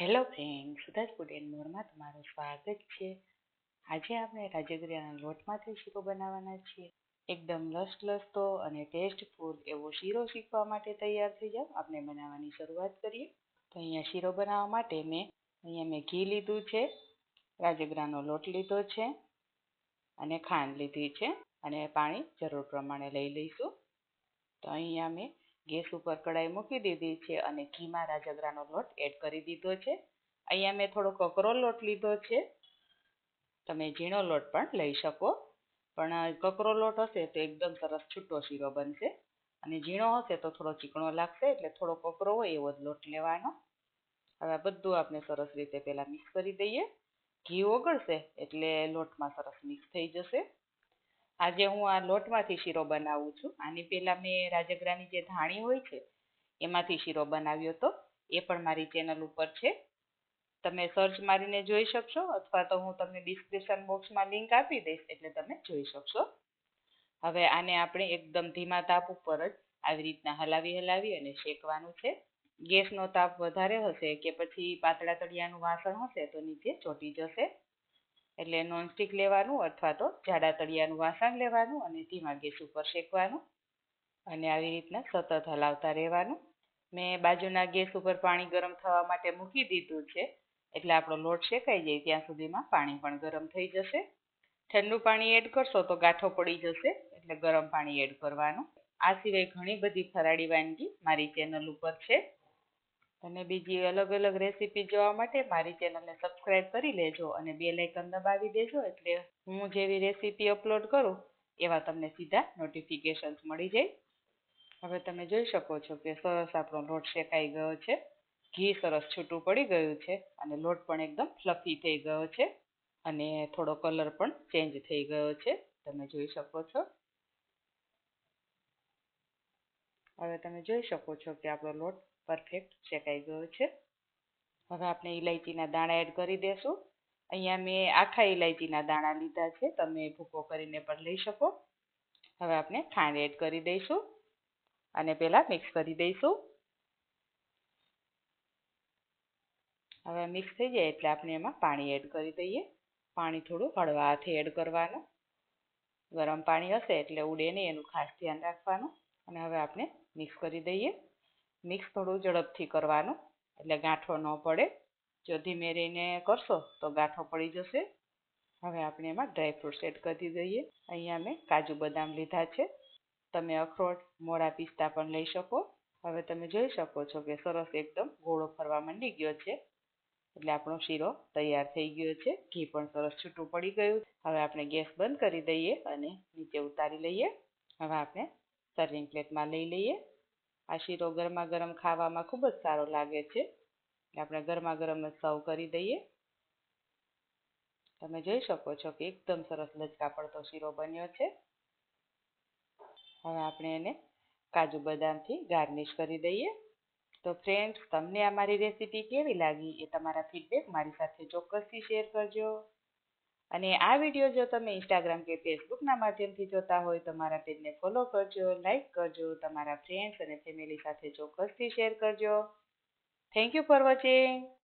Hello friend, સુધાજ food and મોરમાં તમારું સ્વાગત છે. આજે આપણે રાજગરાના લોટમાંથી શીરો બનાવવાના છીએ. એકદમ લસલસતો અને ટેસ્ટફુલ એવો શીરો શીખવા માટે તૈયાર થઈ જાઓ. આપણે બનાવવાની શરૂઆત કરીએ. તો અહીંયા શીરો બનાવવા માટે મેં ઘી લીધું છે, રાજગરાનો લોટ લીધો છે અને ખાંડ લીધી છે અને પાણી જરૂર પ્રમાણે લઈ લઈશું. તો અહીંયા મેં ગેસ ઉપર કઢાઈ મૂકી દીધી છે અને ઘીમાં રાજગરાનો લોટ એડ કરી દીધો છે. અહીંયા મેં થોડો કકરો લોટ લીધો છે. તમે ઝીણો લોટ પણ લઈ શકો, પણ કકરો લોટ હશે તો એકદમ સરસ છૂટો શીરો બનશે અને ઝીણો હશે તો થોડો ચીકણો લાગશે, એટલે થોડો કકરો હોય એવો જ લોટ લેવાનો. હવે બધું આપણે સરસ રીતે પહેલાં મિક્સ કરી દઈએ. ઘી ઓગળશે એટલે લોટમાં સરસ મિક્સ થઈ જશે. આજે હું આ લોટમાંથી શીરો બનાવું છું. આની પહેલાં મેં રાજગરાની જે ધાણી હોય છે એમાંથી શીરો બનાવ્યો હતો, એ પણ મારી ચેનલ ઉપર છે. તમે સર્ચ મારીને જોઈ શકશો, અથવા તો હું તમને ડિસ્ક્રિપ્શન બોક્સમાં લિંક આપી દઈશ એટલે તમે જોઈ શકશો. હવે આને આપણે એકદમ ધીમા તાપ ઉપર જ આવી રીતના હલાવી અને શેકવાનું છે. ગેસનો તાપ વધારે હશે કે પછી પાતળા તળિયાનું વાસણ હશે તો નીચે ચોંટી જશે. એટલે નોનસ્ટિક લેવાનું અથવા તો જાડા તળિયાનું વાસણ લેવાનું અને ધીમા ગેસ ઉપર શેકવાનું અને આવી રીતના સતત હલાવતા રહેવાનું. મેં બાજુના ગેસ ઉપર પાણી ગરમ થવા માટે મૂકી દીધું છે, એટલે આપણો લોટ શેકાઈ જાય ત્યાં સુધીમાં પાણી પણ ગરમ થઈ જશે. ઠંડુ પાણી એડ કરશો તો ગાંઠો પડી જશે, એટલે ગરમ પાણી એડ કરવાનું. આ સિવાય ઘણી બધી ફરાળી વાનગી મારી ચેનલ ઉપર છે. અને બીજી અલગ અલગ રેસીપી જોવા માટે મારી ચેનલને સબસ્ક્રાઇબ કરી લેજો અને બેલ આઇકન દબાવી દેજો, એટલે હું જેવી રેસીપી અપલોડ કરું એવા તમને સીધા નોટિફિકેશન્સ મળી જાય. હવે તમે જોઈ શકો છો કે સરસ આપણો લોટ શેકાઈ ગયો છે. ઘી સરસ છૂટું પડી ગયું છે અને લોટ પણ એકદમ ફ્લફી થઈ ગયો છે અને થોડો કલર પણ ચેન્જ થઈ ગયો છે. તમે જોઈ શકો છો. હવે તમે જોઈ શકો છો કે આપણો લોટ પરફેક્ટ શેકાઈ ગયો છે. હવે આપણે ઇલાયચીના દાણા એડ કરી દેશું. અહીંયા મેં આખા ઇલાયચીના દાણા લીધા છે, તમે ભૂકો કરીને પણ લઈ શકો. હવે આપણે ખાંડ એડ કરી દઈશું અને પહેલાં મિક્સ કરી દઈશું. હવે મિક્સ થઈ જાય એટલે આપણે એમાં પાણી એડ કરી દઈએ. પાણી થોડું હળવા હાથે એડ કરવાનું. ગરમ પાણી હશે એટલે ઉડે નહીં, એનું ખાસ ધ્યાન રાખવાનું. અને હવે આપણે મિક્સ કરી દઈએ. મિક્સ થોડું ઝડપથી કરવાનું એટલે ગાંઠો ન પડે. જો ધીમે રહીને કરશો તો ગાંઠો પડી જશે. હવે આપણે એમાં ડ્રાયફ્રૂટ્સ એડ કરી દઈએ. અહીંયા મેં કાજુ બદામ લીધા છે. તમે અખરોટ, મોળા પિસ્તા પણ લઈ શકો. હવે તમે જોઈ શકો છો કે સરસ એકદમ ગોળો ફરવા માંડી ગયો છે, એટલે આપણો શીરો તૈયાર થઈ ગયો છે. ઘી પણ સરસ છૂટું પડી ગયું. હવે આપણે ગેસ બંધ કરી દઈએ અને નીચે ઉતારી લઈએ. હવે આપણે સર્વિંગ પ્લેટમાં લઈ લઈએ. આ શીરો ગરમા ગરમ ખાવામાં ખૂબ જ સારો લાગે છે, એટલે આપણે ગરમા ગરમ જ સર્વ કરી દઈએ. તમે જોઈ શકો છો કે એકદમ સરસ લચકા પડતો શીરો બન્યો છે. હવે આપણે એને કાજુ બદામથી ગાર્નિશ કરી દઈએ. તો ફ્રેન્ડ્સ, તમને આ મારી રેસીપી કેવી લાગી એ તમારા ફીડબેક મારી સાથે ચોક્કસથી શેર કરજો. અને આ વિડીયો જો તમે ઇન્સ્ટાગ્રામ કે ફેસબુકના માધ્યમથી જોતા હોય તો મારા પેજને ફોલો કરજો, લાઈક કરજો, તમારા ફ્રેન્ડ્સ અને ફેમિલી સાથે ચોક્કસથી શેર કરજો. Thank you for watching.